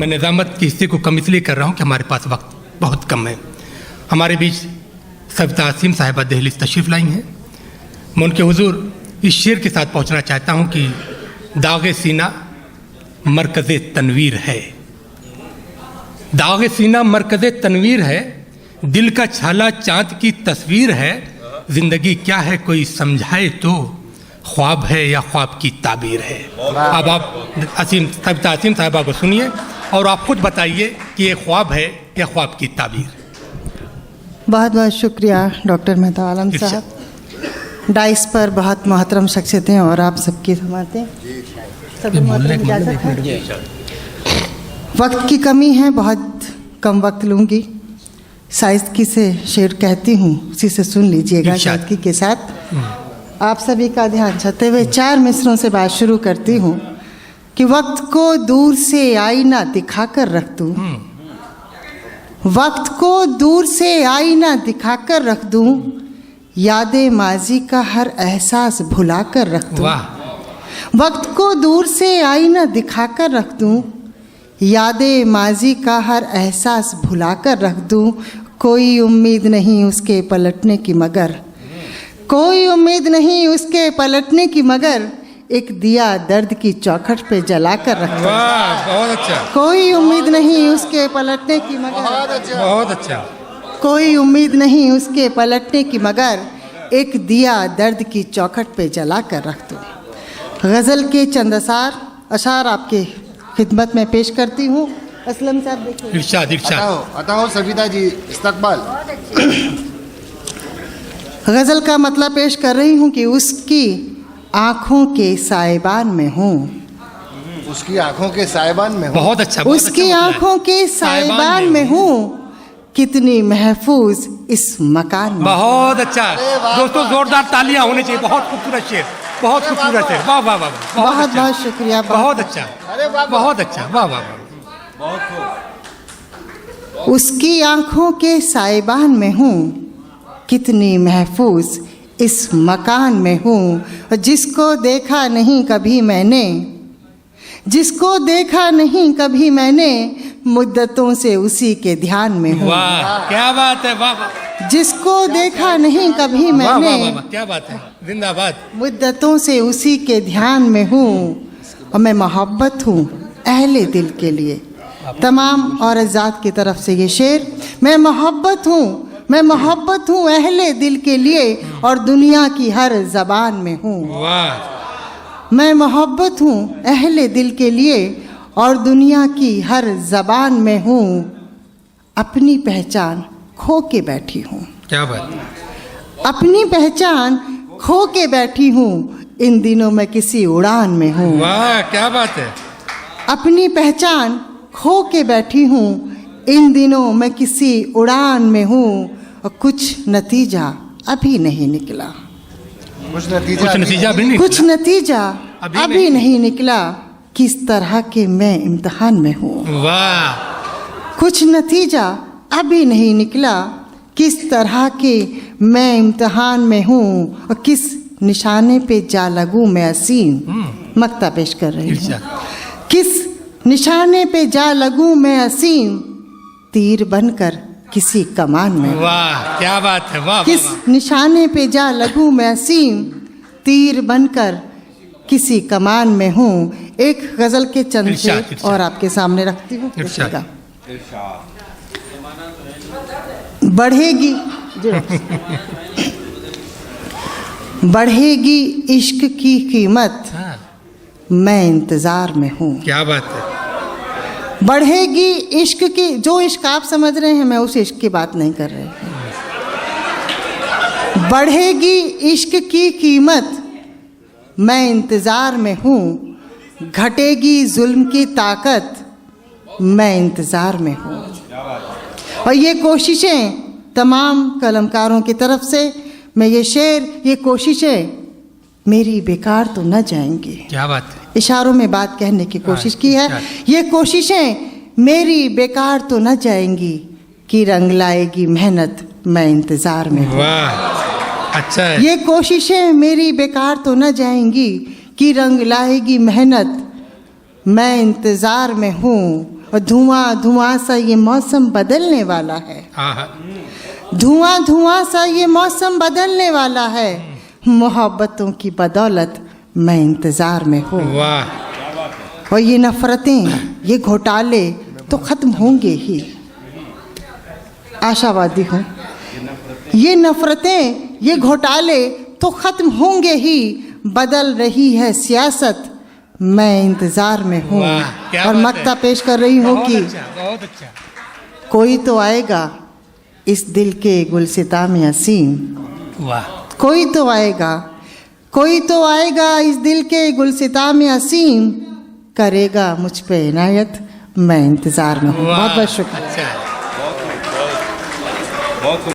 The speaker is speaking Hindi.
मैं निज़ामत के हिस्से को कम इसलिए कर रहा हूँ कि हमारे पास वक्त बहुत कम है। हमारे बीच सविता असीम साहिबा दिल्ली से तशरीफ़ लाई हैं। मैं उनके हुजूर इस शेर के साथ पहुँचना चाहता हूँ कि दाग़े सीना मरकज़े तनवीर है। दाग़े सीना मरकज़े तनवीर है, दिल का छाला चाँद की तस्वीर है। ज़िंदगी क्या है कोई समझाए तो, ख्वाब है या ख्वाब की ताबीर है। अब आप सविता असीम साहिबा को सुनिए और आप खुद बताइए कि ये ख्वाब है या ख्वाब की ताबीर। बहुत बहुत शुक्रिया डॉक्टर मेहता आलम साहब। डाइस पर बहुत मोहतरम शख्सियतें और आप सबकी समातें, सभी मोहतरम इजाज़त है। वक्त की कमी है, बहुत कम वक्त लूँगी। साइज़की से शेर कहती हूँ, उसी से सुन लीजिएगा सादगी के साथ। आप सभी का ध्यान चाहते हुए 4 मिसरों से बात शुरू करती हूँ कि वक्त को दूर से आईना दिखाकर रख दूँ, वक्त को दूर से आईना दिखाकर रख दूँ, यादें माजी का हर एहसास भुलाकर रख दूँ। वक्त को दूर से आईना दिखाकर रख दूँ, यादें माजी का हर एहसास भुलाकर रख दूँ। कोई उम्मीद नहीं उसके पलटने की मगर, कोई उम्मीद नहीं उसके पलटने की मगर, एक दिया दर्द की चौखट पे जलाकर रख दूँ। बहुत अच्छा। कोई उम्मीद नहीं उसके पलटने की मगर, बहुत अच्छा। कोई उम्मीद नहीं उसके पलटने की मगर, एक दिया दर्द की चौखट पे जलाकर रख दूँ। गज़ल के चंद अशार आपके खिदमत में पेश करती हूँ। असलम साहब देखिए। इरशाद इरशाद। अताओ सविता जी, इस्तकबाल। गज़ल का मतलब पेश कर रही हूँ कि उसकी आँखों के साइबान में हूँ, उसकी आँखों के साइबान में हूँ। बहुत अच्छा। उसकी आँखों के साइबान में हूँ, कितनी महफूज इस मकान में। बहुत अच्छा दोस्तों, जोरदार तालियां होनी चाहिए। बहुत खूबसूरत शेर, बहुत खूबसूरत शेर। वाह वाह वाह, बहुत बहुत शुक्रिया। बहुत अच्छा, बहुत अच्छा, वाह वाह वाह। उसकी आँखों के साइबान में हूँ, कितनी महफूज इस मकान में हूँ। जिसको देखा नहीं कभी मैंने, जिसको देखा नहीं कभी मैंने, मुद्दतों से उसी के ध्यान में हूँ। वाह क्या बात है, वाह वाह। जिसको देखा नहीं कभी मैंने, वाह वाह, क्या बात है, जिंदाबाद। मुद्दतों से उसी के ध्यान में हूँ, और मैं मोहब्बत हूँ अहले दिल के लिए। तमाम औरत ज़ात की तरफ से ये शेर। मैं मोहब्बत हूँ, मैं मोहब्बत हूँ अहले दिल के लिए, और दुनिया की हर ज़बान में हूँ। वाह। मैं मोहब्बत हूँ अहले दिल के लिए, और दुनिया की हर ज़बान में हूँ। अपनी पहचान खो के बैठी हूँ। क्या बात। अपनी पहचान खो के बैठी हूँ, इन दिनों मैं किसी उड़ान में हूँ। वाह क्या बात है। अपनी पहचान खो के बैठी हूँ, इन दिनों मैं किसी उड़ान में हूँ, और कुछ नतीजा अभी नहीं निकला। कुछ नतीजा अभी नहीं निकला, किस तरह के मैं इम्तिहान में हूँ। वाह। कुछ नतीजा अभी नहीं निकला, किस तरह के मैं इम्तिहान में हूँ, और किस निशाने पे जा लगूँ मैं असीम। मक्ता पेश कर रही हूँ। किस निशाने पे जा लगूँ मैं असीम, तीर बनकर किसी कमान में। वाह क्या बात है, वाह। किस निशाने पे जा लगूँ मैं असीम, तीर बनकर किसी कमान में हूँ। एक गज़ल के चंद शेर और आपके सामने रखती हूँ। बढ़ेगी बढ़ेगी इश्क की कीमत, मैं इंतज़ार में हूँ। क्या बात है। बढ़ेगी इश्क की, जो इश्क आप समझ रहे हैं मैं उस इश्क की बात नहीं कर रही। बढ़ेगी इश्क की कीमत, मैं इंतज़ार में हूँ। घटेगी जुल्म की ताकत, मैं इंतज़ार में हूँ। और ये कोशिशें तमाम कलमकारों की तरफ से, मैं ये शेर, ये कोशिशें मेरी बेकार तो न जाएंगी। क्या बात है। इशारों में बात कहने की कोशिश की है। ये कोशिशें मेरी बेकार तो न जाएंगी, कि रंग लाएगी मेहनत, मैं इंतज़ार में हूँ। वाह अच्छा है। ये कोशिशें मेरी बेकार तो न जाएंगी, कि रंग लाएगी मेहनत, मैं इंतज़ार में हूँ। और धुआं धुआं सा ये मौसम बदलने वाला है। हाँ, धुआं धुआं सा ये मौसम बदलने वाला है। मोहब्बतों की बदौलत मैं इंतज़ार में हूँ। वाह। और ये नफ़रतें, ये घोटाले तो ख़त्म होंगे ही, आशावादी हूँ। ये नफ़रतें, ये घोटाले तो ख़त्म होंगे ही। बदल रही है सियासत, मैं इंतज़ार में हूँ। क्या और बात मक्ता है। पेश कर रही हूँ बहुत कि अच्छा, बहुत अच्छा। कोई तो आएगा इस दिल के गुलसिता में असीम। वाह। कोई तो आएगा, कोई तो आएगा इस दिल के गुलसिता में असीम, करेगा मुझ पे इनायत, मैं इंतज़ार में हूँ। बहुत बहुत शुक्रिया। अच्छा। बहुत